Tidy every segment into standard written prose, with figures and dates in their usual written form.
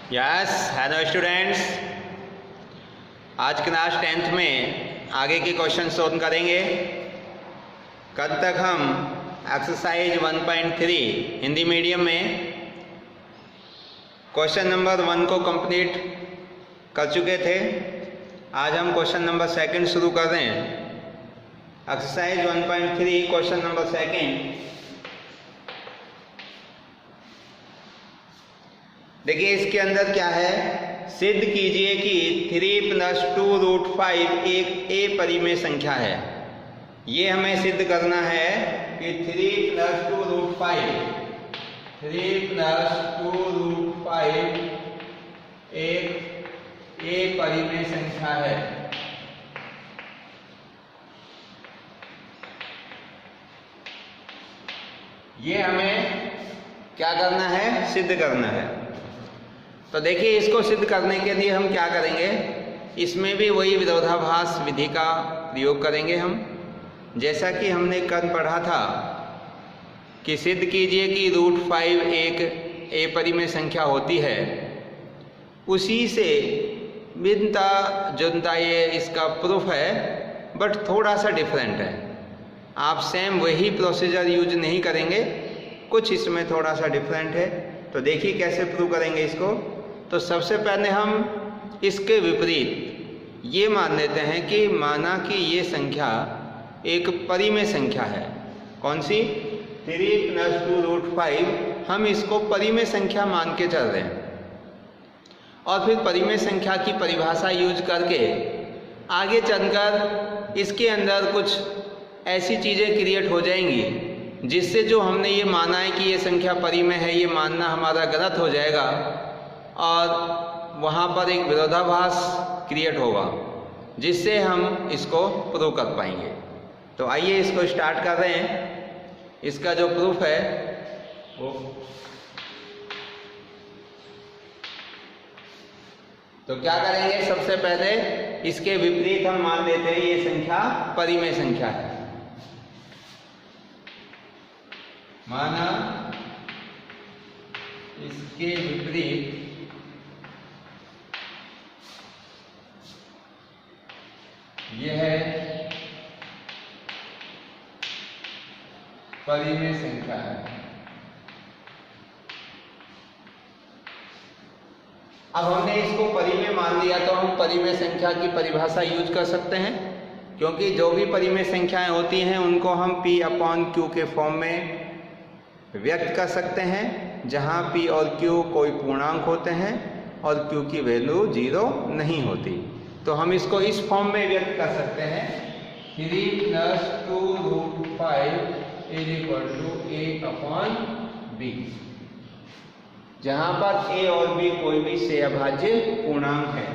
Yes hello students, आज class 10th में आगे के क्वेश्चन सॉल्व करेंगे। कल तक हम एक्सरसाइज 1.3 हिंदी मीडियम में क्वेश्चन नंबर 1 को कंप्लीट कर चुके थे। आज हम क्वेश्चन नंबर 2 शुरू कर रहे हैं। Exercise 1.3 question number 2। देखिए इसके अंदर क्या है, सिद्ध कीजिए कि 3 + 2√5 एक ए परिमेय संख्या है। ये हमें सिद्ध करना है कि 3 + 2√5 एक ए परिमेय संख्या है। ये हमें क्या करना है, सिद्ध करना है। तो देखिए इसको सिद्ध करने के लिए हम क्या करेंगे, इसमें भी वही विरोधाभास विधि का प्रयोग करेंगे हम। जैसा कि हमने कल पढ़ा था कि सिद्ध कीजिए कि √5 एक ए परिमेय संख्या होती है, उसी से मिलता जुलता ये इसका प्रूफ है, बट थोड़ा सा डिफरेंट है। आप सेम वही प्रोसीजर यूज नहीं करेंगे, कुछ इसमें थोड़ा सा डिफरेंट है। तो देखिए कैसे प्रूव करेंगे इसको। तो सबसे पहले हम इसके विपरीत ये मान लेते हैं कि माना कि ये संख्या एक परिमेय संख्या है। कौन सी? 3 + 2√5। हम इसको परिमेय संख्या मान के चल रहे हैं और फिर परिमेय संख्या की परिभाषा यूज करके आगे चलकर इसके अंदर कुछ ऐसी चीज़ें क्रिएट हो जाएंगी जिससे जो हमने ये माना है कि ये संख्या परिमेय है, ये मानना हमारा गलत हो जाएगा और वहाँ पर एक विरोधाभास क्रिएट होगा जिससे हम इसको प्रूव कर पाएंगे। तो आइए इसको स्टार्ट कर रहे हैं। इसका जो प्रूफ है वो तो क्या करेंगे, सबसे पहले इसके विपरीत हम मान लेते हैं ये संख्या परिमेय संख्या है। माना इसके विपरीत यह है परिमेय संख्या है। अब हमने इसको परिमेय मान लिया तो हम परिमेय संख्या की परिभाषा यूज कर सकते हैं, क्योंकि जो भी परिमेय संख्याएं होती हैं उनको हम P/Q के फॉर्म में व्यक्त कर सकते हैं, जहां P और Q कोई पूर्णांक होते हैं और Q की वैल्यू 0 नहीं होती। तो हम इसको इस फॉर्म में व्यक्त कर सकते हैं, 3 + 2√5 = A/B, जहां पर A और B कोई भी सहअभाज्य पूर्णांक है।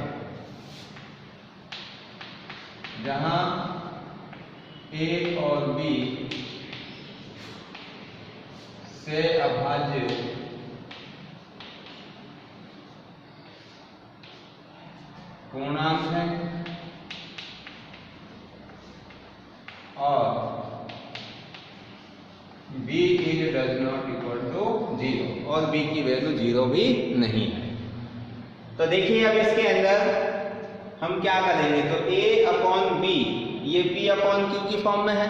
जहां A और B सहअभाज्य पूर्णांक है और B ≠ 0 और B की वैल्यू 0 भी नहीं है। तो देखिए अब इसके अंदर हम क्या करेंगे, तो A/B ये P/Q की फॉर्म में है।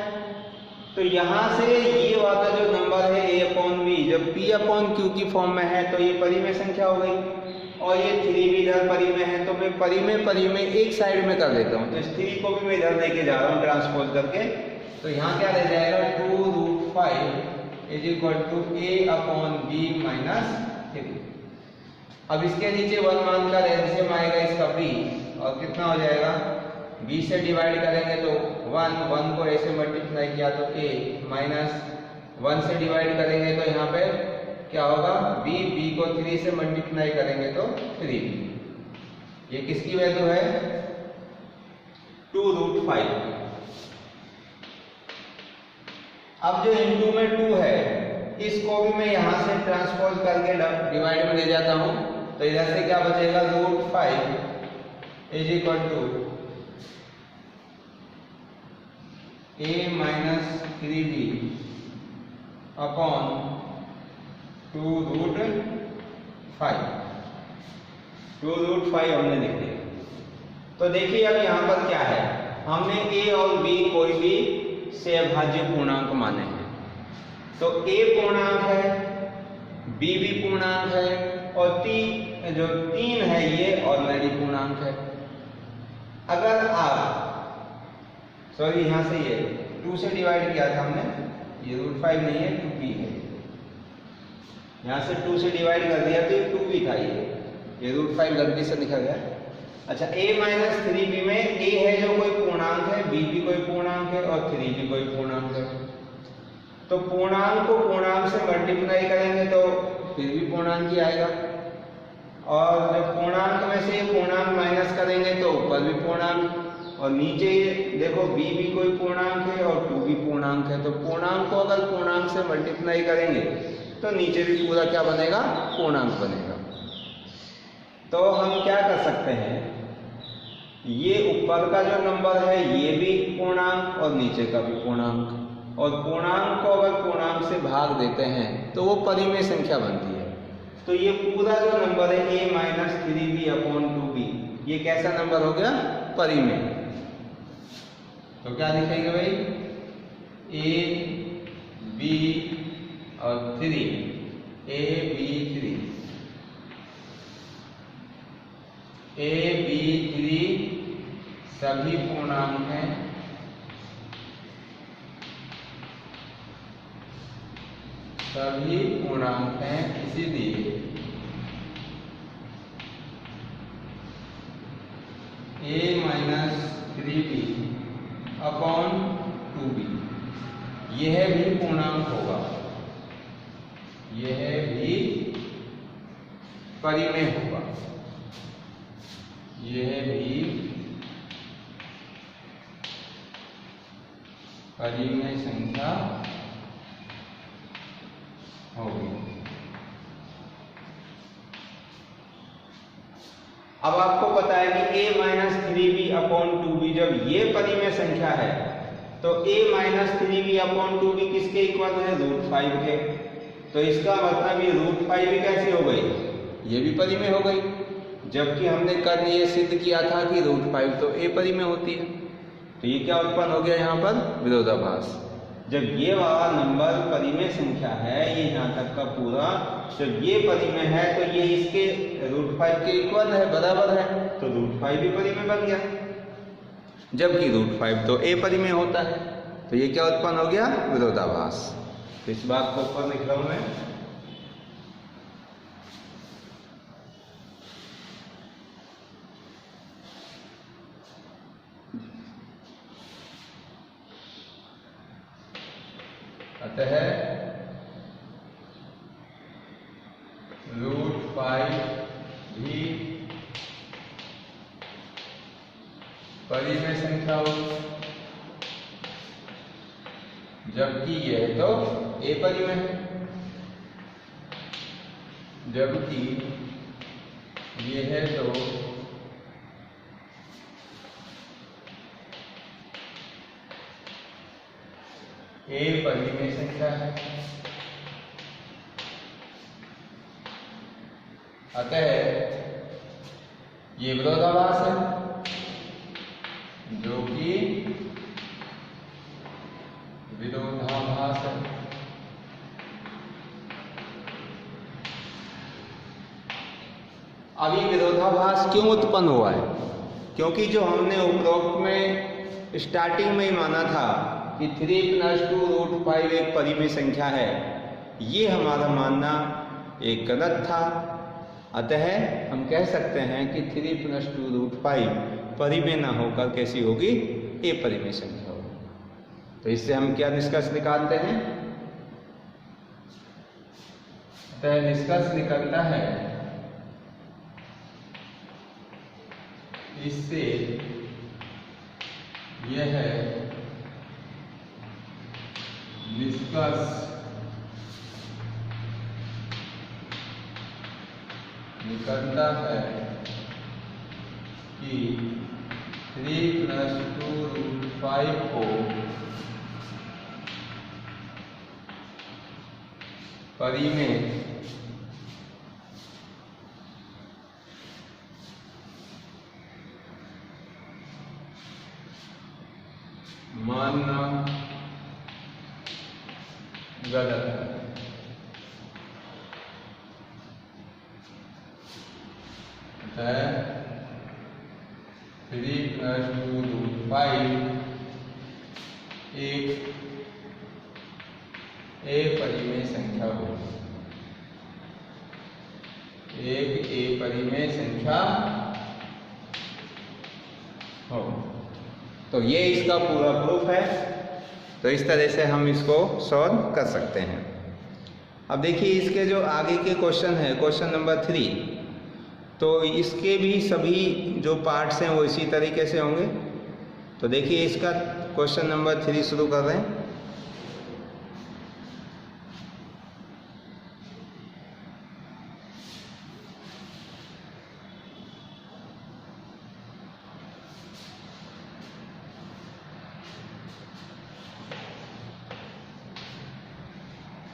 तो यहाँ से ये वाला जो नंबर है A/B जब P/Q की फॉर्म में है तो ये परिमेय संख्या हो गई, और ये 3 भी इधर परिमेय है। तो मैं परिमेय एक साइड में कर देता हूँ। तो इस 3 को भी मैं इधर लेके जा रहा हूँ ट्रांसपोज करके। तो यहाँ क्या रह जाएगा, 2√5 = A/B - 3। अब इसके नीचे 1 मानकर एलसीएम आएगा इसका B, और कितना हो जाएगा, B से डिवाइड करेंगे तो 1 को ऐसे मल्टीप्लाई किया तो A, -1 से डिवाइड करेंगे तो यहाँ पे क्या होगा, B को 3 से मल्टीप्लाई करेंगे तो 3। ये किसकी वैल्यू है, 2√5। अब जो इनटू में 2 है, इसको भी मैं यहां से ट्रांसपोज करके डिवाइड में ले जाता हूं। तो इधर से क्या बचेगा, √5 = A-3B / 2√5। 2√5 हमने लिख दिया। तो देखिए अब यहाँ पर क्या है, हमने a और b कोई भी से अभाज्य पूर्णांक माने हैं। तो a पूर्णांक है, b भी पूर्णांक है, और जो 3 है ये ऑर्डिनरी पूर्णांक है। अगर आप यहाँ से ये 2 से डिवाइड किया था हमने, ये √5 नहीं है 2b है, यहाँ से 2 से डिवाइड कर दिया तो 2b था, ये √5 गलती से लिखा गया। अच्छा, a - 3b में a है जो कोई पूर्णांक है, b भी कोई पूर्णांक है और 3 भी कोई पूर्णांक है। तो पूर्णांक को पूर्णांक से मल्टीप्लाई करेंगे तो फिर भी पूर्णांक ही आएगा, और जब पूर्णांक में से पूर्णांक माइनस करेंगे तो ऊपर भी पूर्णांक, और नीचे देखो b भी कोई पूर्णांक है और 2 भी पूर्णांक है। तो पूर्णांक को अगर पूर्णांक से मल्टीप्लाई करेंगे तो नीचे भी पूरा क्या बनेगा, पूर्णांक बनेगा। तो हम क्या कर सकते हैं, ये ऊपर का जो नंबर है ये भी पूर्णांक और नीचे का भी पूर्णांक, और पूर्णांक को अगर पूर्णांक से भाग देते हैं तो वो परिमेय संख्या बनती है। तो ये पूरा जो नंबर है a - 3b/2b, ये कैसा नंबर हो गया, परिमेय। तो क्या लिखेंगे भाई, a b और 3, a b 3, a b 3 सभी पूर्णांक हैं, सभी पूर्णांक हैं, इसीलिए a - 3b/2b यह भी पूर्णांक होगा, यह भी परिमेय होगा, यह भी परिमेय संख्या होगी। अब आपको पता है कि a - 3b/2b जब ये परिमेय संख्या है तो a - 3b/2b किसके इक्वल है, √5 के। तो इसका मतलब ये √5 भी कैसी हो गई, ये भी परिमेय हो गई, जबकि हमने कल ये सिद्ध किया था कि √5 तो a परिमेय होती है। तो ये क्या उत्पन्न हो गया, यहाँ पर विरोधाभास। जब ये वाला नंबर परिमेय संख्या है, ये यहाँ तक का पूरा, जब ये परिमेय है तो ये इसके √5 के इक्वल है, बराबर है, तो √5 भी परिमेय बन गया, जबकि √5 तो a परिमेय होता है। तो ये क्या उत्पन्न हो गया, विरोधाभास। तो इस बात को ऊपर लिख रहा हूं मैं। अतः √5 भी परिमेय संख्या हो, जबकि यह तो a परिमेय है, जबकि यह तो a परिमेय संख्या है। अतः ये विरोधाभास है, जो कि विरोधाभास है। अब ये विरोधाभास क्यों उत्पन्न हुआ है, क्योंकि जो हमने उपरोक्त में स्टार्टिंग में ही माना था कि 3 + 2√5 एक परिमेय संख्या है, ये हमारा मानना एक गलत था। अतः हम कह सकते हैं कि 3 + 2√5 परिमेय ना होकर कैसी होगी, a परिमेय संख्या होगी। तो इससे हम क्या निष्कर्ष निकालते हैं, अतः निष्कर्ष निकलता है, इससे यह निष्कर्ष निकलता है कि 3 + 2√5 को परिमेय पूर्णांक गलत है। 3 + 2 5 एक परिमेय संख्या होगी, एक परिमेय संख्या हो। तो ये इसका पूरा प्रूफ है। तो इस तरह से हम इसको सॉल्व कर सकते हैं। अब देखिए इसके जो आगे के क्वेश्चन है, क्वेश्चन नंबर 3, तो इसके भी सभी जो पार्ट्स हैं वो इसी तरीके से होंगे। तो देखिए इसका क्वेश्चन नंबर 3 शुरू कर रहे हैं।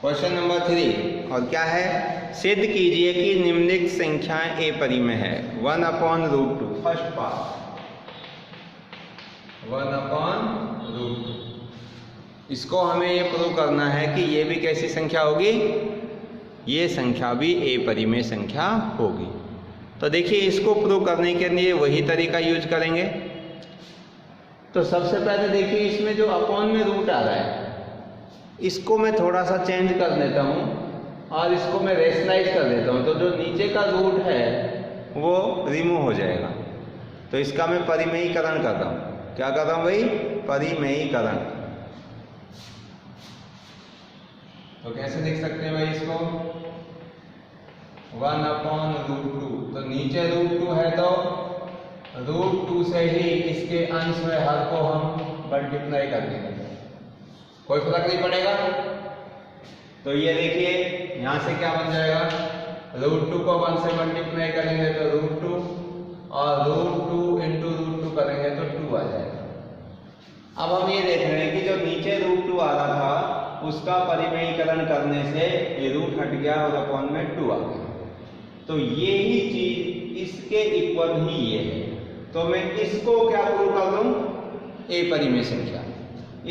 क्वेश्चन नंबर 3 और क्या है, सिद्ध कीजिए कि निम्नलिखित संख्याएं ए परिमेय है। 1/√2 फर्स्ट पार्ट, 1/√2। इसको हमें ये प्रूव करना है कि ये भी कैसी संख्या होगी, ये संख्या भी ए परिमेय संख्या होगी। तो देखिए इसको प्रूव करने के लिए वही तरीका यूज करेंगे। तो सबसे पहले देखिए इसमें जो अपॉन में रूट आ रहा है, इसको मैं थोड़ा सा चेंज कर देता हूँ और इसको मैं रेशनलाइज कर देता हूँ। तो जो नीचे का रूट है वो रिमूव हो जाएगा। तो इसका मैं परिमेयीकरण कर रहा हूँ। क्या कर रहा हूँ भाई, परिमेयीकरण। तो कैसे लिख सकते हैं भाई इसको, 1/√2। तो नीचे √2 है तो √2 से ही इसके अंश में हर को हम मल्टीप्लाई कर देंगे, कोई फर्क नहीं पड़ेगा। तो ये देखिए यहां से क्या बन जाएगा, √2 को 1 से मल्टीप्लाई करेंगे तो √2 और √2 × √2 करेंगे तो 2 आ जाएगा। अब हम ये देख रहे हैं कि जो नीचे √2 आ रहा था उसका परिमेयीकरण करने से ये रूट हट गया और अपॉन में 2 आ गया। तो ये ही चीज इसके इक्वल ही ये है। तो मैं इसको क्या प्रूव कर दूं, ए परिमेय संख्या।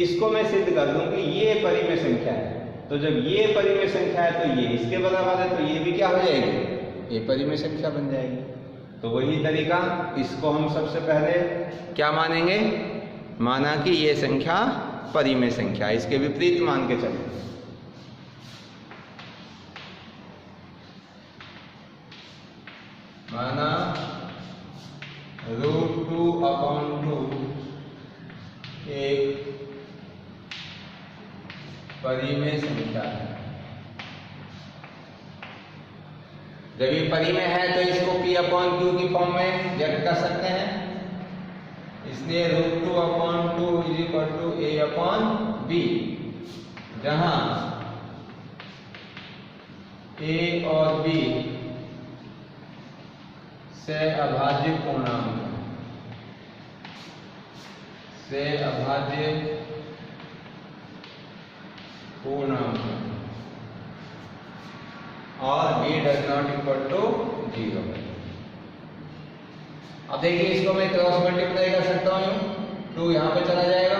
इसको मैं सिद्ध कर दूं कि ये परिमेय संख्या है। तो जब ये परिमेय संख्या है तो ये इसके बराबर है, तो ये भी क्या हो जाएगी, ये परिमेय संख्या बन जाएगी। तो वही तरीका, इसको हम सबसे पहले क्या मानेंगे, माना कि ये संख्या परिमेय संख्या, इसके विपरीत मान के चलें। माना √2/2 एक परिमेय संख्या है। जब ये परिमेय है तो इसको P/Q की फॉर्म में व्यक्त कर सकते हैं। इसलिए √2/2 = A/B, जहां A और B से अभाज्य पूर्णांक, से अभाज्य पूर्णांक और B ≠ 0। अब देखिए इसको मैं क्रॉस मल्टीप्लाई कर सकता हूँ, 2 यहाँ पे चला जाएगा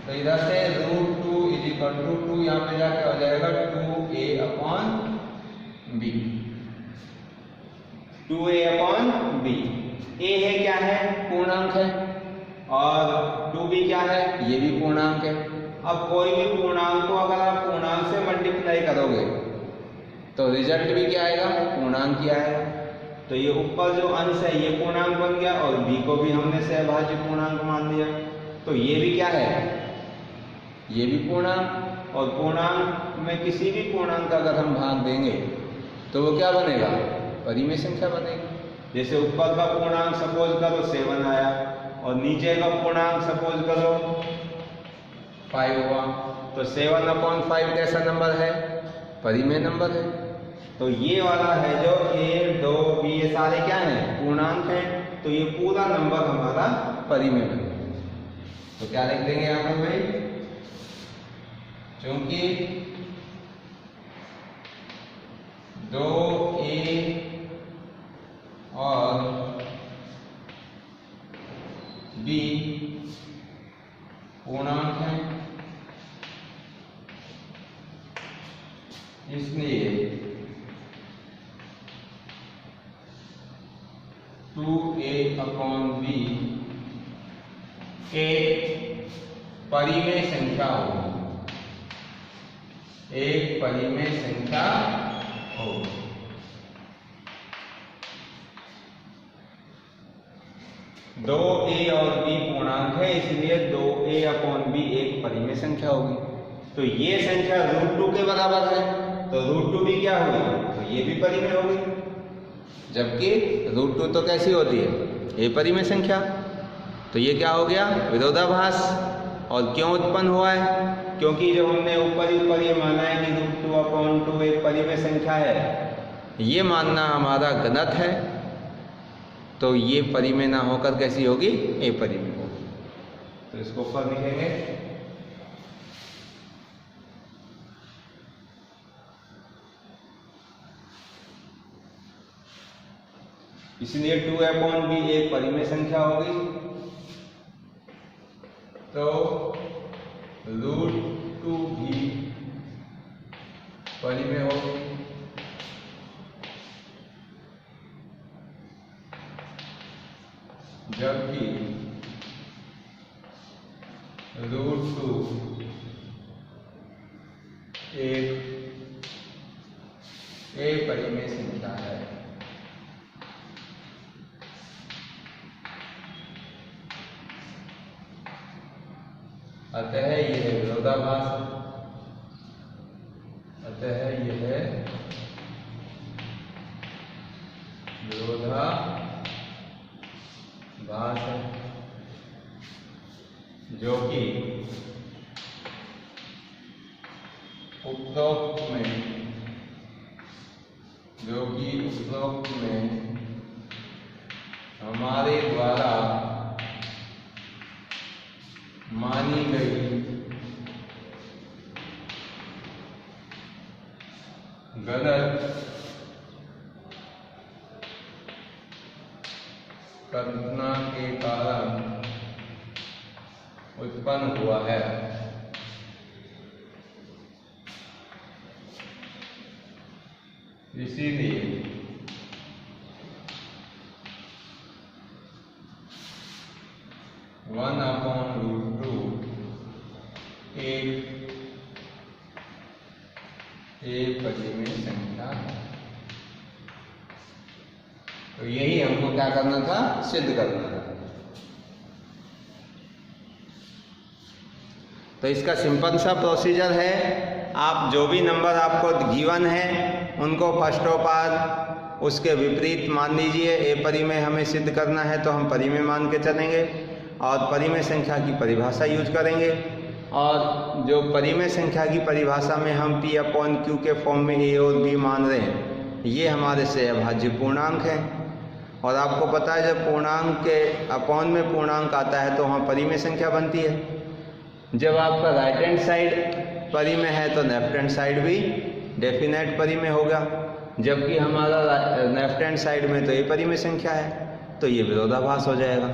तो इधर से √2 = 2 यहाँ पे जाके हो जाएगा 2A/B। 2A/B। A है क्या है, पूर्णांक है, और 2B क्या है, ये भी पूर्णांक है। अब कोई भी पूर्णांक को अगर आप पूर्णांक से मल्टीप्लाई करोगे तो रिजल्ट भी क्या आएगा, पूर्णांक ही आएगा। तो ये ऊपर जो अंश है ये पूर्णांक बन गया और b को भी हमने सहभाज्य पूर्णांक मान लिया। तो ये भी क्या है, ये भी पूर्णांक, और पूर्णांक में किसी भी पूर्णांक का अगर हम भाग देंगे तो वो क्या बनेगा, परिमेय संख्या बनेगी। जैसे ऊपर का पूर्णांक सपोज करो 7 आया और नीचे का पूर्णांक सपोज करो 5 हुआ, तो 7/5 कैसा नंबर है, परिमेय नंबर है। तो ये वाला है जो A, 2, B ये सारे क्या हैं, पूर्णांक हैं। तो ये पूरा नंबर हमारा परिमेय बन गया। तो क्या लिख देंगे यहाँ पर भाई, क्योंकि 2A और B पूर्णांक है, इसलिए 2a/b एक परिमेय संख्या होगी, एक परिमेय संख्या होगी। दो a और b पूर्णांक है, इसलिए 2a/b एक परिमेय संख्या होगी। तो ये संख्या √2 के बराबर है, तो √2 भी क्या होगी, तो ये भी परिमेय होगी। जबकि √2 तो कैसी होती है, ये परिमेय संख्या। तो ये क्या हो गया, विरोधाभास। और क्यों उत्पन्न हुआ है, क्योंकि जो हमने ऊपर ये माना है कि √2/2 एक परिमेय संख्या है, ये मानना हमारा गलत है। तो ये परिमेय ना होकर कैसी होगी, अपरिमेय होगी। तो इसको ऊपर लिखेंगे, इसलिए 2/b एक परिमेय संख्या होगी। तो √2 भी परिमेय होगी। जबकि √2 एक अपरिमेय संख्या है। अतः यह है विरोधाभास, अतः यह है विरोधाभास है, जो कि उपरोक्त में हमारे द्वारा मानी गई गलत कल्पना के कारण उत्पन्न हुआ है। इसीलिए √2 एक परिमेय संख्या है। तो यही हमको क्या करना था, सिद्ध करना था। तो इसका सिंपल सा प्रोसीजर है, आप जो भी नंबर आपको गिवन है उनको फर्स्ट ऑफ ऑल उसके विपरीत मान लीजिए। अपरिमेय हमें सिद्ध करना है तो हम परिमेय मान के चलेंगे और परिमेय संख्या की परिभाषा यूज करेंगे। और जो परिमेय संख्या की परिभाषा में हम P/Q के फॉर्म में a और b मान रहे हैं, ये हमारे से अभाज्य पूर्णांक है। और आपको पता है जब पूर्णांक के अपॉन में पूर्णांक आता है तो वहाँ परिमेय संख्या बनती है। जब आपका राइट हैंड साइड परिमेय है तो लेफ्ट हैंड साइड भी डेफिनेट परिमेय होगा, जबकि हमारा लेफ्ट हैंड साइड में तो ये परिमेय संख्या है, तो ये विरोधाभास हो जाएगा।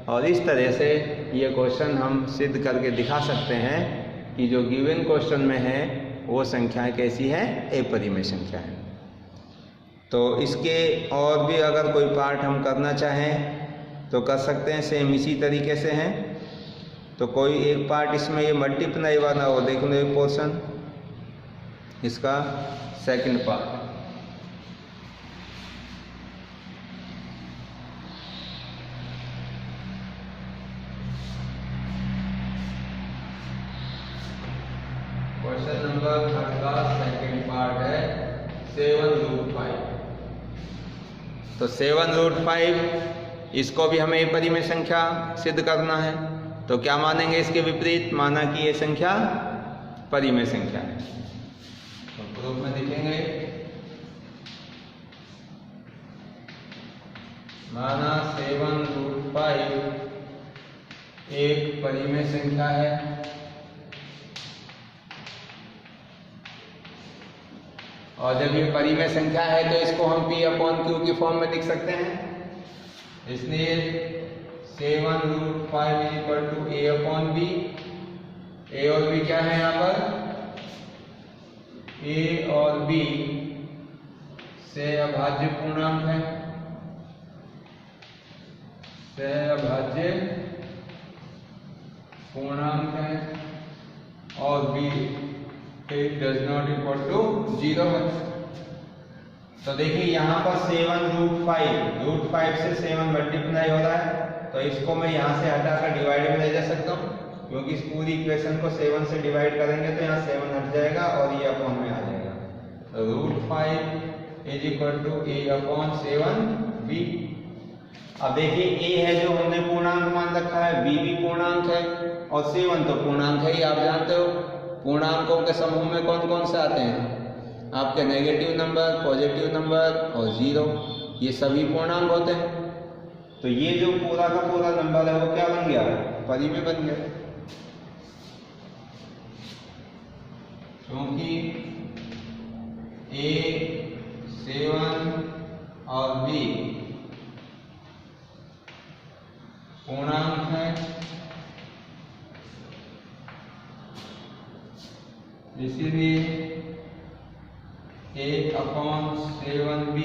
और इस तरह से ये क्वेश्चन हम सिद्ध करके दिखा सकते हैं कि जो गिवन क्वेश्चन में है वो संख्याएं कैसी है, अपरिमेय संख्या है। तो इसके और भी अगर कोई पार्ट हम करना चाहें तो कर सकते हैं, सेम इसी तरीके से हैं। तो कोई एक पार्ट इसमें ये मल्टीप्लाई वाला हो, देख लो एक पोर्शन, इसका सेकंड पार्ट। क्वेश्चन नंबर 3 का सेकंड पार्ट है 7√5। तो 7√5 इसको भी हमें परिमेय संख्या सिद्ध करना है। तो क्या मानेंगे इसके विपरीत, माना कि ये संख्या परिमेय संख्या है। तो प्रूफ में लिखेंगे, माना 7√5 एक परिमेय संख्या है और जब ये परिमेय संख्या है तो इसको हम P/Q की फॉर्म में लिख सकते हैं। इसलिए 7√5 = a/b ए और बी क्या है यहाँ पर, ए और बी से अभाज्य पूर्णांक है, से अभाज्य पूर्णांक है, और B it does not equal to 0 है। तो देखिए यहाँ पर 7√5 से 7 मल्टीप्लाई हो रहा है, तो इसको मैं यहाँ से हटाकर डिवाइड में ले जा सकता हूँ, क्योंकि इस पूरी इक्वेशन को 7 से डिवाइड करेंगे तो यहाँ 7 हट जाएगा और ये अपॉन में आ जाएगा। तो √5 इज इक्वल टू a/7b। अब देखिए a है जो हमने पूर्णांक मान रखा है, b भी पूर्णांक है और 7 तो पूर्णांक है ही। आप जानते हो पूर्णांकों के समूह में कौन कौन से आते हैं, आपके नेगेटिव नंबर, पॉजिटिव नंबर और 0, ये सभी पूर्णांक होते हैं। तो ये जो पूरा का पूरा नंबर है वो क्या बन गया, परिमेय बन गया, क्योंकि a 7 और b पूर्णांक है, इसीलिए a/7b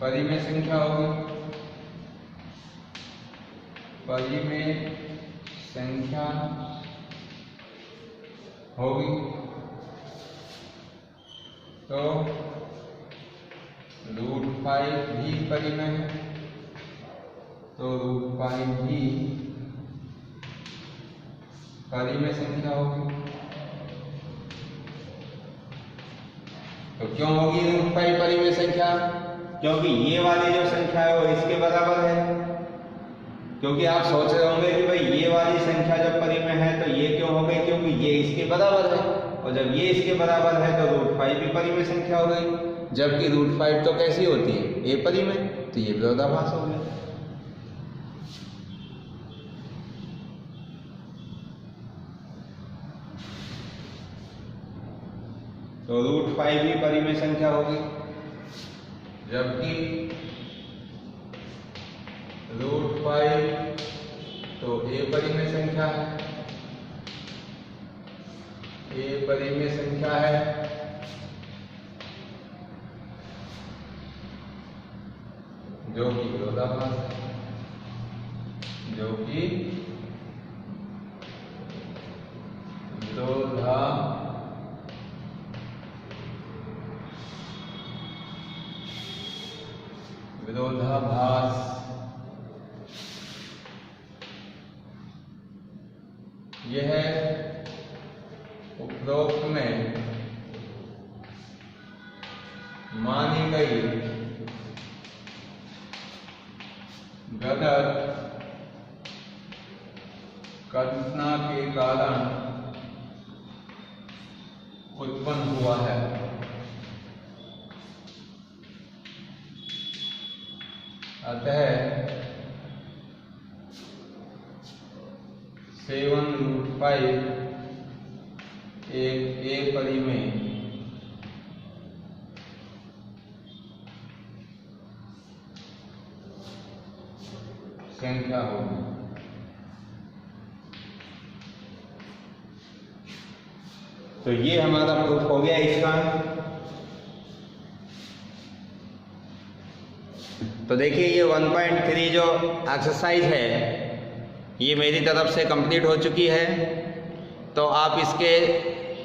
परिमेय संख्या होगी, परिमेय संख्या होगी। तो √5 भी परिमेय है, तो √5 भी परिमेय संख्या होगी। तो क्यों होगी √5 परिमेय संख्या, क्योंकि ये वाली जो संख्या है वो इसके बराबर है। क्योंकि आप सोच रहे होंगे कि भाई ये वाली संख्या जब परिमेय है तो ये क्यों हो गई, क्योंकि ये इसके बराबर है, और जब ये इसके बराबर है तो √5 भी परिमेय संख्या हो गई। जबकि √5 तो कैसी होती है, ए परिमेय, तो ये विरोधाभास हो गया। तो √5 भी परिमेय संख्या होगी, जबकि √5 तो ए परिमेय संख्या है, ए परिमेय संख्या है, जो कि विरोधाभास है, जो कि विरोधाभास। यह उपरोक्त में मानी गई गलत कल्पना के कारण उत्पन्न हुआ है। अतः 7√5 एक ए परिमेय संख्या होगी। तो ये हमारा प्रूफ हो गया इसका। तो देखिए ये 1.3 जो एक्सरसाइज है ये मेरी तरफ से कंप्लीट हो चुकी है। तो आप इसके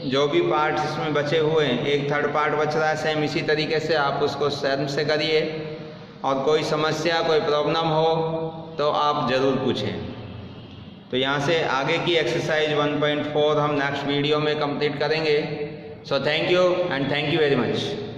जो भी पार्ट्स इसमें बचे हुए हैं, एक थर्ड पार्ट बच रहा है सेम इसी तरीके से आप उसको सेम से करिए, और कोई समस्या कोई प्रॉब्लम हो तो आप ज़रूर पूछें। तो यहाँ से आगे की एक्सरसाइज 1.4 हम नेक्स्ट वीडियो में कंप्लीट करेंगे। So thank you and thank you very much.